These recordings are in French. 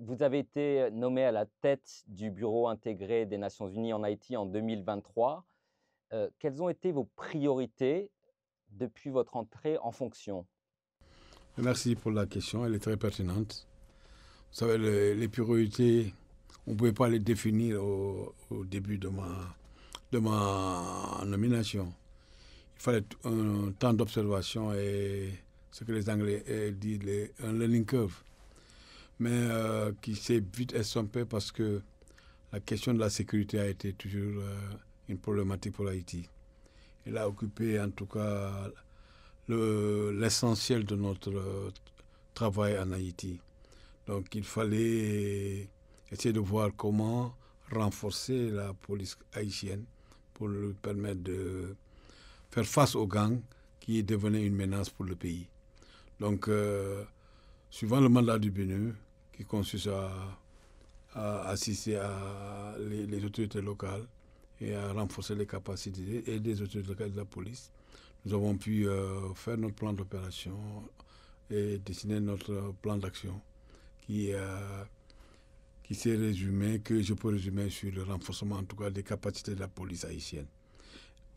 Vous avez été nommé à la tête du bureau intégré des Nations unies en Haïti en 2023. Quelles ont été vos priorités depuis votre entrée en fonction? Merci pour la question, elle est très pertinente. Vous savez, les priorités, on ne pouvait pas les définir au début de ma nomination. Il fallait un temps d'observation et ce que les Anglais disent un learning curve, mais qui s'est vite estompé parce que la question de la sécurité a été toujours une problématique pour Haïti. Elle a occupé en tout cas l'essentiel de notre travail en Haïti. Donc il fallait essayer de voir comment renforcer la police haïtienne pour lui permettre de faire face aux gangs qui devenaient une menace pour le pays. Donc, suivant le mandat du BNU, qui consiste à assister les autorités locales et à renforcer les capacités et des autorités locales de la police, nous avons pu faire notre plan d'opération et dessiner notre plan d'action qui, qui s'est résumé, que je peux résumer sur le renforcement en tout cas des capacités de la police haïtienne.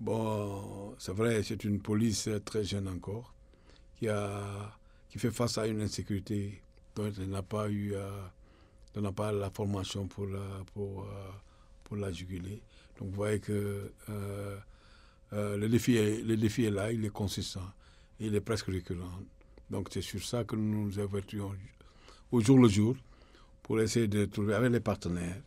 Bon, c'est vrai, c'est une police très jeune encore, qui fait face à une insécurité dont elle n'a pas eu, elle n'a pas la formation pour la juguler. Donc vous voyez que le défi est là, il est consistant, il est presque récurrent. Donc c'est sur ça que nous nous évertuons au jour le jour pour essayer de trouver avec les partenaires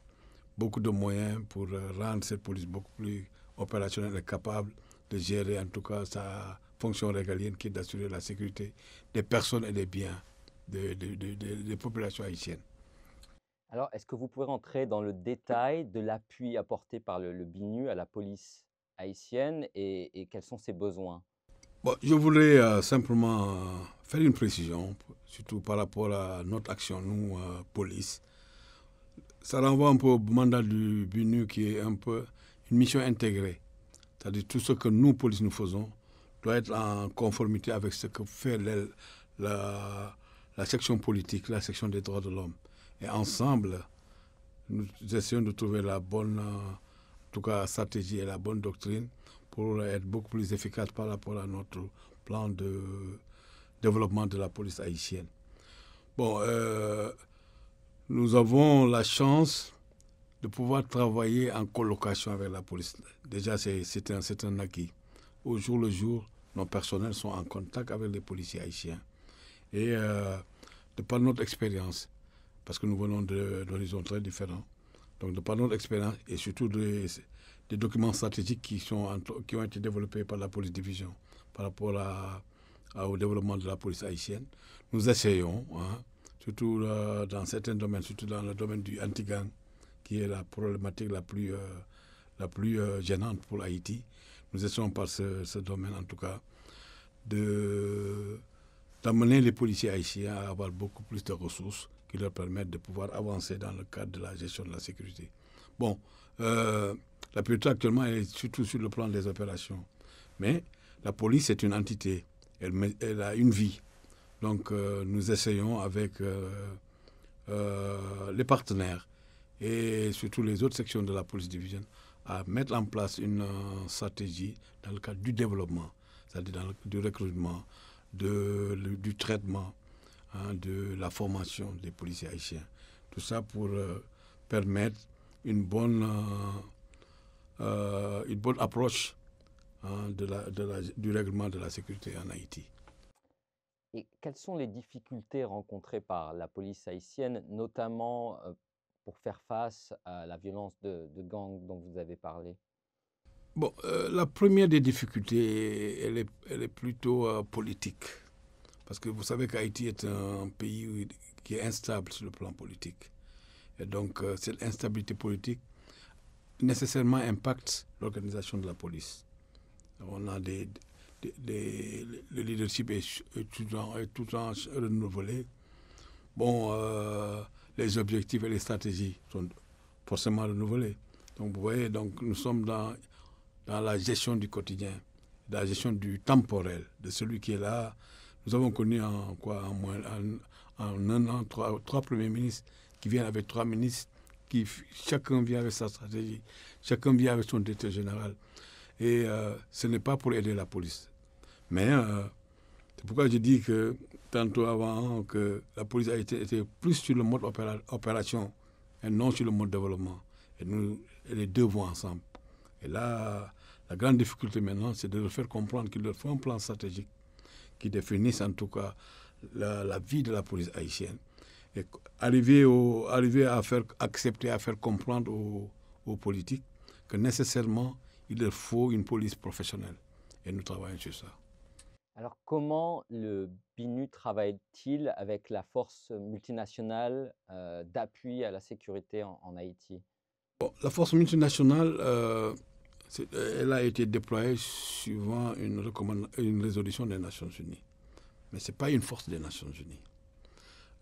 beaucoup de moyens pour rendre cette police beaucoup plus opérationnelle et capable de gérer en tout cas sa fonction régalienne qui est d'assurer la sécurité des personnes et des biens des populations haïtiennes. Alors, est-ce que vous pouvez rentrer dans le détail de l'appui apporté par le BINU à la police haïtienne et quels sont ses besoins? Bon, je voulais simplement faire une précision, surtout par rapport à notre action, nous, police. Ça renvoie un peu au mandat du BINU qui est un peu une mission intégrée. C'est-à-dire tout ce que nous, police, nous faisons doit être en conformité avec ce que fait la, la section politique, la section des droits de l'homme. Et ensemble, nous essayons de trouver la bonne, en tout cas, stratégie et la bonne doctrine pour être beaucoup plus efficace par rapport à notre plan de développement de la police haïtienne. Bon, nous avons la chance de pouvoir travailler en colocation avec la police. Déjà, c'est un acquis. Au jour le jour, nos personnels sont en contact avec les policiers haïtiens. Et de par notre expérience, parce que nous venons d'horizons très différents, donc de par notre expérience et surtout des documents stratégiques qui ont été développés par la police division par rapport au développement de la police haïtienne, nous essayons, hein, surtout dans certains domaines, surtout dans le domaine du anti-gang, qui est la problématique la plus gênante pour Haïti. Nous essayons par ce domaine, en tout cas, d'amener les policiers haïtiens à avoir beaucoup plus de ressources qui leur permettent de pouvoir avancer dans le cadre de la gestion de la sécurité. Bon, la priorité actuellement est surtout sur le plan des opérations. Mais la police est une entité, elle a une vie. Donc nous essayons avec les partenaires et surtout les autres sections de la police division à mettre en place une stratégie dans le cadre du développement, c'est-à-dire du recrutement, du traitement, hein, de la formation des policiers haïtiens. Tout ça pour permettre une bonne approche, hein, du règlement de la sécurité en Haïti. Et quelles sont les difficultés rencontrées par la police haïtienne, notamment pour faire face à la violence de gang dont vous avez parlé? Bon, la première des difficultés, elle est plutôt politique. Parce que vous savez qu'Haïti est un pays qui est instable sur le plan politique. Et donc, cette instabilité politique nécessairement impacte l'organisation de la police. On a le leadership est tout le temps renouvelé. Bon, les objectifs et les stratégies sont forcément renouvelés. Donc, vous voyez, donc, nous sommes dans la gestion du quotidien, dans la gestion du temporel, de celui qui est là. Nous avons connu en un an trois premiers ministres qui viennent avec 3 ministres, chacun vient avec sa stratégie, chacun vient avec son directeur général. Et ce n'est pas pour aider la police. Mais c'est pourquoi je dis que tantôt avant que la police a été plus sur le mode opération et non sur le mode développement. Et les deux vont ensemble. Et là, la grande difficulté maintenant, c'est de leur faire comprendre qu'il leur faut un plan stratégique qui définisse en tout cas la vie de la police haïtienne. Et arriver à faire accepter, à faire comprendre aux politiques que nécessairement, il leur faut une police professionnelle. Et nous travaillons sur ça. Alors, comment le BINU travaille-t-il avec la force multinationale d'appui à la sécurité en Haïti? Bon, la force multinationale, elle a été déployée suivant une résolution des Nations Unies. Mais ce n'est pas une force des Nations Unies.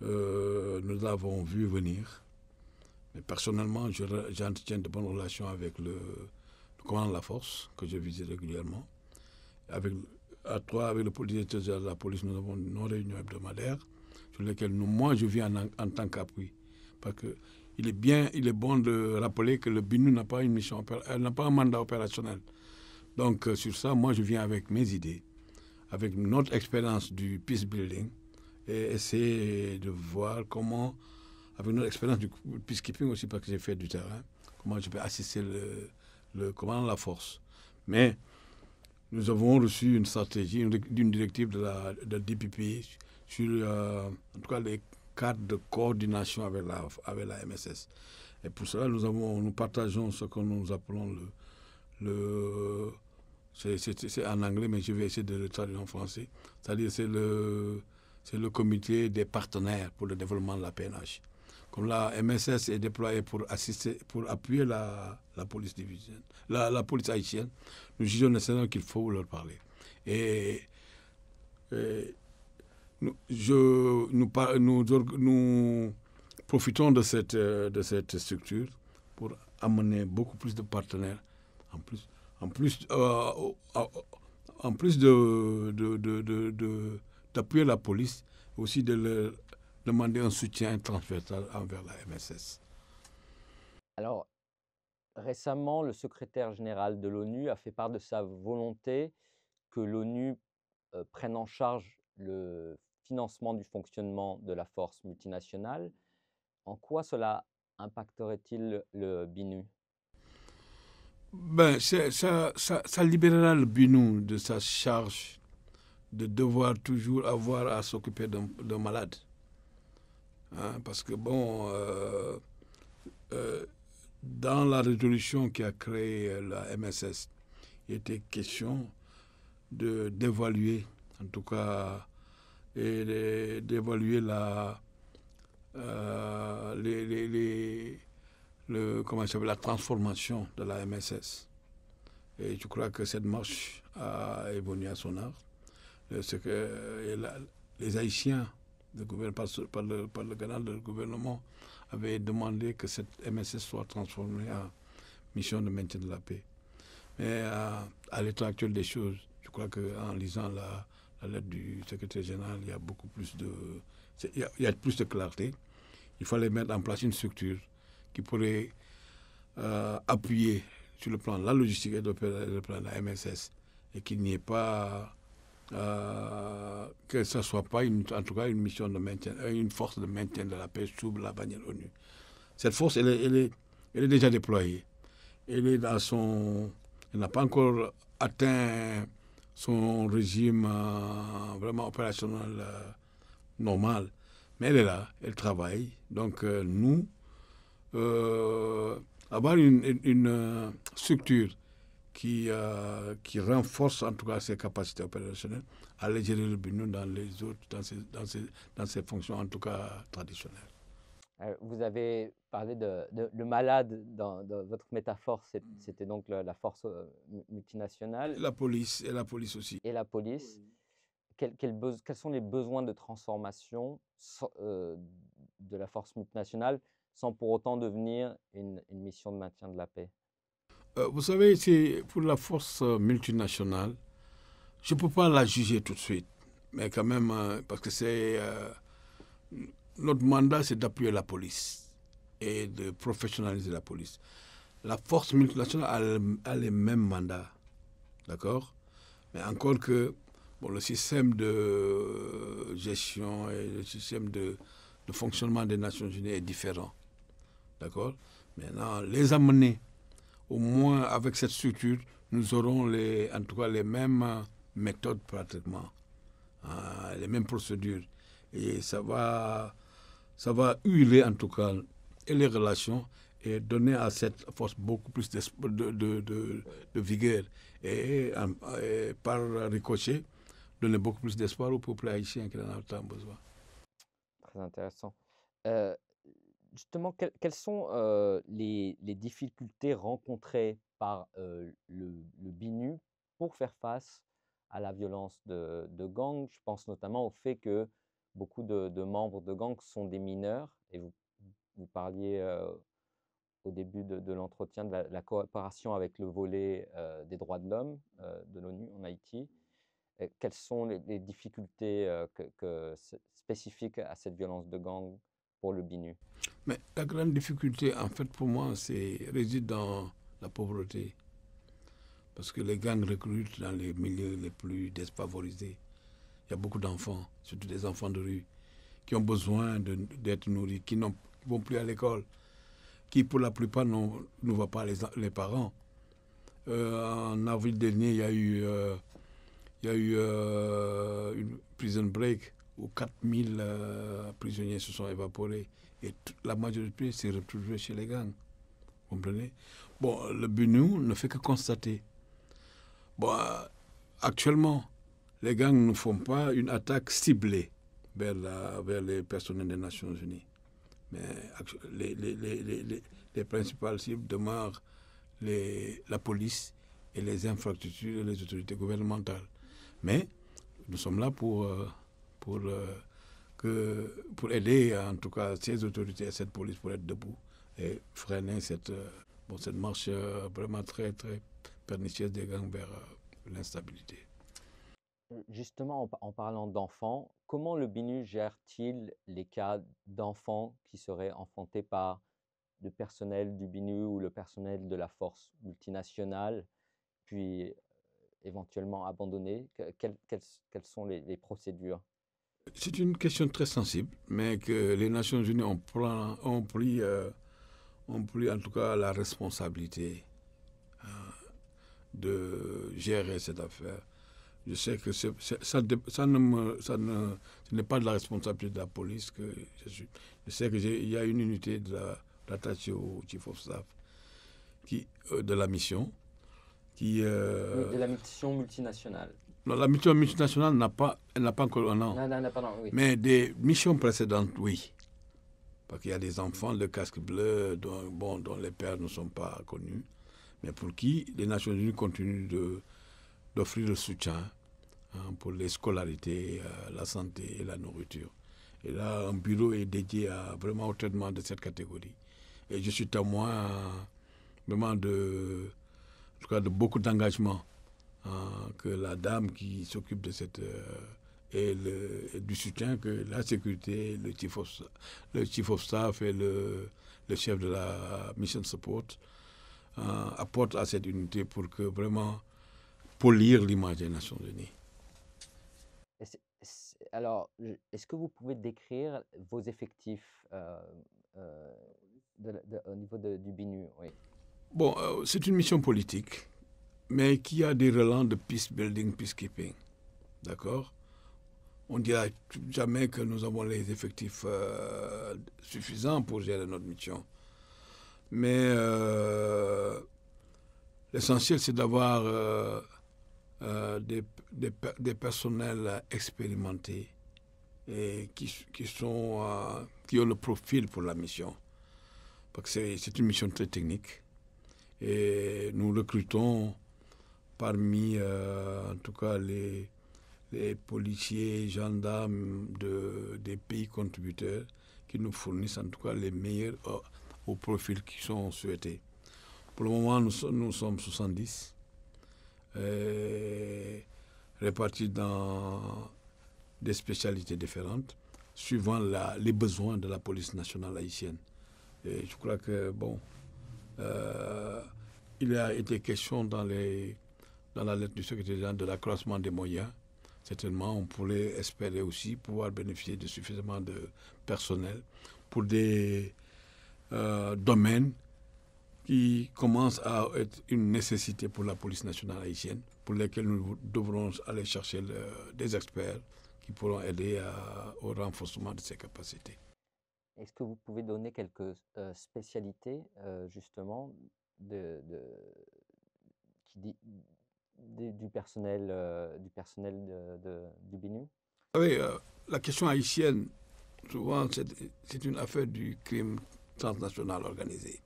Nous l'avons vu venir. Mais personnellement, j'entretiens de bonnes relations avec le commandant de la force, que je visite régulièrement. Avec le directeur de la police, nous avons nos réunions hebdomadaires sur lesquelles moi, je viens en tant qu'appui. Parce qu'il est bon de rappeler que le BINU n'a pas une mission, n'a pas un mandat opérationnel. Donc, sur ça, moi, je viens avec mes idées, avec notre expérience du peace building, et essayer de voir comment, avec notre expérience du peacekeeping aussi, parce que j'ai fait du terrain, comment je peux assister le commandant de la force. Mais nous avons reçu une stratégie, d'une directive de la DPP sur, en tout cas, les cadres de coordination avec la MSS. Et pour cela, nous partageons ce que nous appelons c'est en anglais, mais je vais essayer de le traduire en français. C'est-à-dire c'est le comité des partenaires pour le développement de la PNH. Comme la MSS est déployée pour appuyer la police division, la police haïtienne, nous jugeons nécessairement qu'il faut leur parler. Et nous profitons de cette structure pour amener beaucoup plus de partenaires, en plus d'appuyer la police, aussi de leur demander un soutien transversal envers la MSS. Alors, récemment, le secrétaire général de l'ONU a fait part de sa volonté que l'ONU prenne en charge le financement du fonctionnement de la force multinationale. En quoi cela impacterait-il le BINU? Ben, ça libérera le BINU de sa charge de devoir toujours avoir à s'occuper d'un malade. Hein, parce que, bon, dans la résolution qui a créé la MSS, il était question d'évaluer, en tout cas, et d'évaluer la transformation de la MSS. Et je crois que cette marche est venue à son heure. C'est que les Haïtiens, par le canal du gouvernement, avaient demandé que cette MSS soit transformée en mission de maintien de la paix. Mais à l'état actuel des choses, je crois qu'en lisant la lettre du secrétaire général, il y a beaucoup plus plus de clarté. Il fallait mettre en place une structure qui pourrait appuyer sur le plan de la logistique et le plan de la MSS, et qu'il n'y ait pas que ce ne soit pas en tout cas une mission de maintien, une force de maintien de la paix sous la bannière ONU. Cette force, elle est déjà déployée. Elle n'a pas encore atteint son régime vraiment opérationnel normal, mais elle est là, elle travaille. Donc nous, avoir une structure qui renforce en tout cas ses capacités opérationnelles, aller gérer le BINU dans ses fonctions en tout cas traditionnelles. Vous avez parlé le malade dans votre métaphore, c'était donc la force multinationale. La police, et la police aussi. Et la police. Quels sont les besoins de transformation de la force multinationale sans pour autant devenir une mission de maintien de la paix? Vous savez, pour la force multinationale, je ne peux pas la juger tout de suite. Mais quand même, parce que notre mandat, c'est d'appuyer la police. et de professionnaliser la police. La force multinationale a les mêmes mandats, d'accord? Mais encore que bon, le système de gestion et le système de fonctionnement des Nations Unies est différent, d'accord? Maintenant, les amener, au moins avec cette structure, nous aurons en tout cas les mêmes méthodes pratiquement, les mêmes procédures. Et ça va huiler en tout cas et les relations et donner à cette force beaucoup plus de vigueur et par ricochet donner beaucoup plus d'espoir au peuple haïtien qui en a tant besoin. Très intéressant. Justement, quelles sont les difficultés rencontrées par le BINU pour faire face à la violence de gangs? Je pense notamment au fait que beaucoup de membres de gangs sont des mineurs, et vous parliez au début de l'entretien de la coopération avec le volet des droits de l'homme de l'ONU en Haïti. Quelles sont les difficultés spécifiques à cette violence de gang pour le BINU? Mais la grande difficulté, en fait, pour moi, réside dans la pauvreté. Parce que les gangs recrutent dans les milieux les plus défavorisés. Il y a beaucoup d'enfants, surtout des enfants de rue, qui ont besoin d'être nourris, qui ne vont plus à l'école, qui pour la plupart ne voient pas les parents. En avril dernier, il y a eu une prison break où 4000 prisonniers se sont évaporés et la majorité s'est retrouvée chez les gangs. Vous comprenez? Bon, le BINU ne fait que constater. Bon, actuellement, les gangs ne font pas une attaque ciblée vers les personnels des Nations Unies. Mais les principales cibles demeurent la police et les infrastructures et les autorités gouvernementales. Mais nous sommes là pour aider en tout cas ces autorités et cette police pour être debout et freiner cette marche vraiment très, très pernicieuse des gangs vers l'instabilité. Justement, en parlant d'enfants, comment le BINU gère-t-il les cas d'enfants qui seraient enfantés par le personnel du BINU ou le personnel de la force multinationale, puis éventuellement abandonnés? Quelles sont les procédures? C'est une question très sensible, mais que les Nations Unies ont pris en tout cas la responsabilité de gérer cette affaire. Je sais que ce n'est pas de la responsabilité de la police que je suis. Je sais qu'il y a une unité attachée au Chief of Staff de la mission de la mission multinationale. Non, la mission multinationale elle n'a pas encore un an. Non, pardon, oui. Mais des missions précédentes, oui. Parce qu'il y a des enfants de casque bleu dont les pères ne sont pas connus, mais pour qui les Nations Unies continuent d'offrir le soutien pour les scolarités, la santé et la nourriture. Et là, un bureau est dédié vraiment au traitement de cette catégorie. Et je suis témoin vraiment de beaucoup d'engagement que la dame qui s'occupe de cette et du soutien que la sécurité, le chief of staff et le chef de la mission support apportent à cette unité pour que vraiment polir l'image des Nations Unies. Alors, est-ce que vous pouvez décrire vos effectifs au niveau du BINU? Oui. Bon, c'est une mission politique, mais qui a des relents de peace building, peacekeeping. D'accord? On ne dira jamais que nous avons les effectifs suffisants pour gérer notre mission. Mais l'essentiel, c'est d'avoir des personnels expérimentés et qui ont le profil pour la mission. Parce que c'est une mission très technique. Et nous recrutons parmi, en tout cas, les policiers, gendarmes des pays contributeurs qui nous fournissent en tout cas les meilleurs au profil qui sont souhaités. Pour le moment, nous sommes 70, répartis dans des spécialités différentes, suivant les besoins de la police nationale haïtienne. Et je crois que, bon, il a été question dans la lettre du secrétaire général de l'accroissement des moyens. Certainement, on pourrait espérer aussi pouvoir bénéficier de suffisamment de personnel pour des domaines qui commencent à être une nécessité pour la police nationale haïtienne, pour lesquels nous devrons aller chercher des experts qui pourront aider au renforcement de ses capacités. Est-ce que vous pouvez donner quelques spécialités, justement, du personnel, du BINU? Oui, la question haïtienne, souvent, c'est une affaire du crime transnational organisé.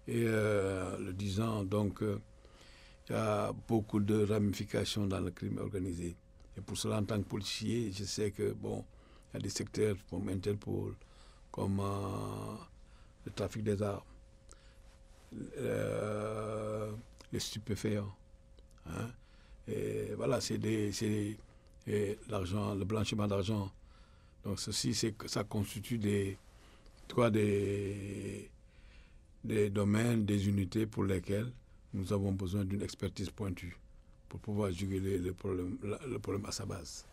Et le disant, donc, il y a beaucoup de ramifications dans le crime organisé. Et pour cela, en tant que policier, je sais que, bon, il y a des secteurs comme Interpol, comme le trafic des armes, les stupéfiants. Hein. Et voilà, l'argent, le blanchiment d'argent. Donc ceci, ça constitue des domaines, des unités pour lesquelles nous avons besoin d'une expertise pointue pour pouvoir juguler le problème à sa base.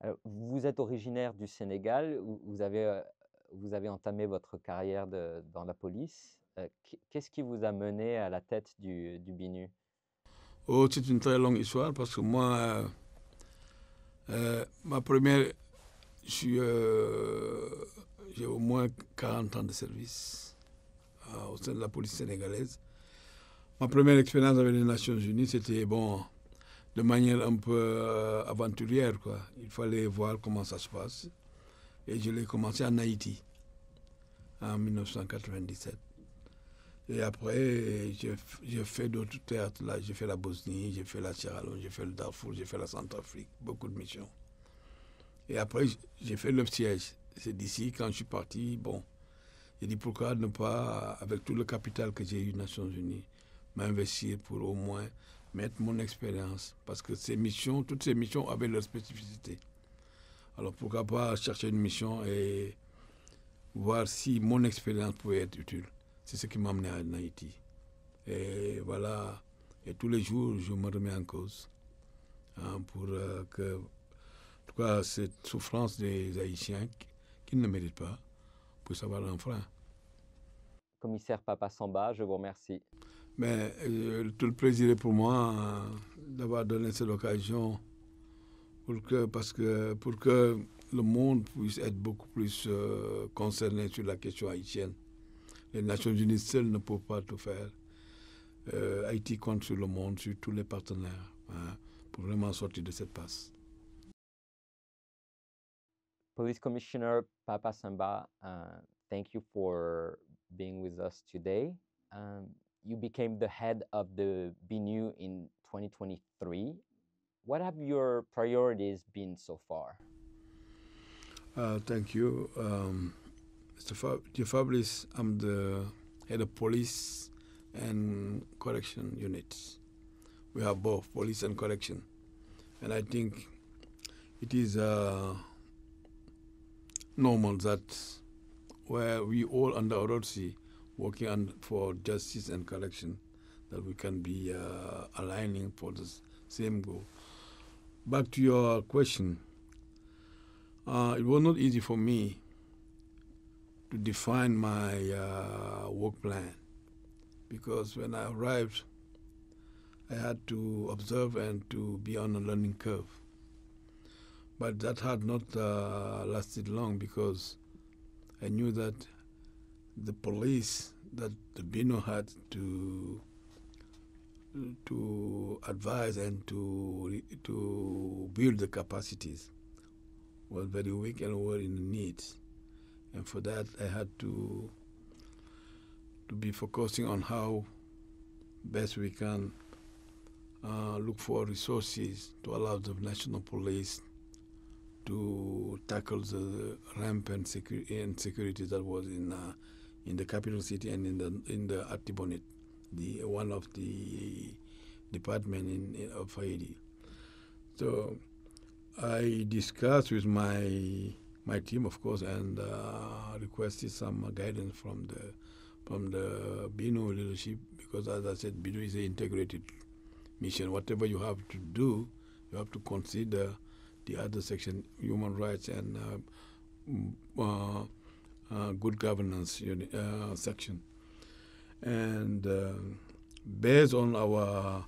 Alors, vous êtes originaire du Sénégal, vous avez entamé votre carrière dans la police. Qu'est-ce qui vous a mené à la tête du BINU? Oh, c'est une très longue histoire parce que moi, ma première, j'ai au moins 40 ans de service au sein de la police sénégalaise. Ma première expérience avec les Nations Unies, c'était bon, de manière un peu aventurière, quoi. Il fallait voir comment ça se passe. Et je l'ai commencé en Haïti, en 1997. Et après, j'ai fait d'autres théâtres là. J'ai fait la Bosnie, j'ai fait la Sierra Leone, j'ai fait le Darfour, j'ai fait la Centrafrique, beaucoup de missions. Et après, j'ai fait le siège. C'est d'ici, quand je suis parti, bon, j'ai dit pourquoi ne pas, avec tout le capital que j'ai eu aux Nations Unies, m'investir pour au moins mettre mon expérience. Parce que toutes ces missions avaient leur spécificité. Alors pourquoi pas chercher une mission et voir si mon expérience pouvait être utile. C'est ce qui m'a amené en Haïti. Et voilà, et tous les jours, je me remets en cause pour que, en tout cas, cette souffrance des Haïtiens qui ne le méritent pas puisse avoir un frein. Commissaire Papa Samba, je vous remercie. Mais tout le plaisir est pour moi d'avoir donné cette occasion pour que le monde puisse être beaucoup plus concerné sur la question haïtienne. Les Nations Unies seules ne peuvent pas tout faire. Haïti compte sur le monde, sur tous les partenaires, pour vraiment sortir de cette passe. Police Commissioner Papa Samba, thank you for being with us today. You became the head of the BINU in 2023. What have your priorities been so far? Thank you. Mr. Fabrice, I'm the head of police and correction units. We have both police and correction. And I think it is normal that where we all under ROTC working for justice and correction, that we can be aligning for the same goal. Back to your question, it was not easy for me to define my work plan, because when I arrived, I had to observe and to be on a learning curve. But that had not lasted long, because I knew that the police that the BINU had to advise and to build the capacities was very weak and were in need. And for that, I had to be focusing on how best we can look for resources to allow the national police to tackle the rampant insecurity that was in the capital city and in the Artibonite, one of the department of Haiti. So I discussed with my my team, of course, and requested some guidance from the BINU leadership, because, as I said, BINU is an integrated mission. Whatever you have to do, you have to consider the other section, human rights and good governance section. And based on our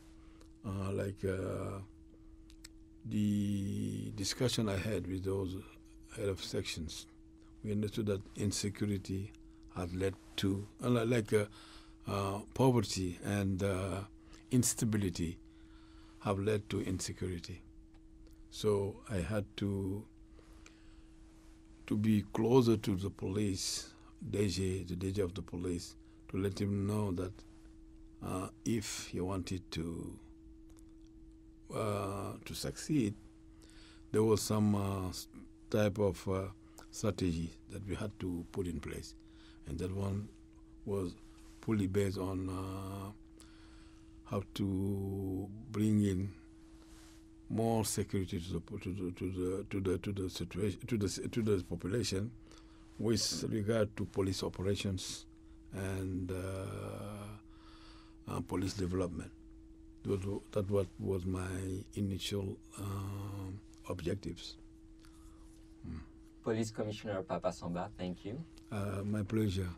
the discussion I had with those head of sections, we understood that insecurity has led to poverty and instability have led to insecurity. So I had to be closer to the police, the DG of the police, to let him know that if he wanted to succeed, there was some type of strategy that we had to put in place, and that one was fully based on how to bring in more security to the situation, to the population, with regard to police operations and police development. That was my initial objectives. Police Commissioner Papa Samba, thank you. My pleasure.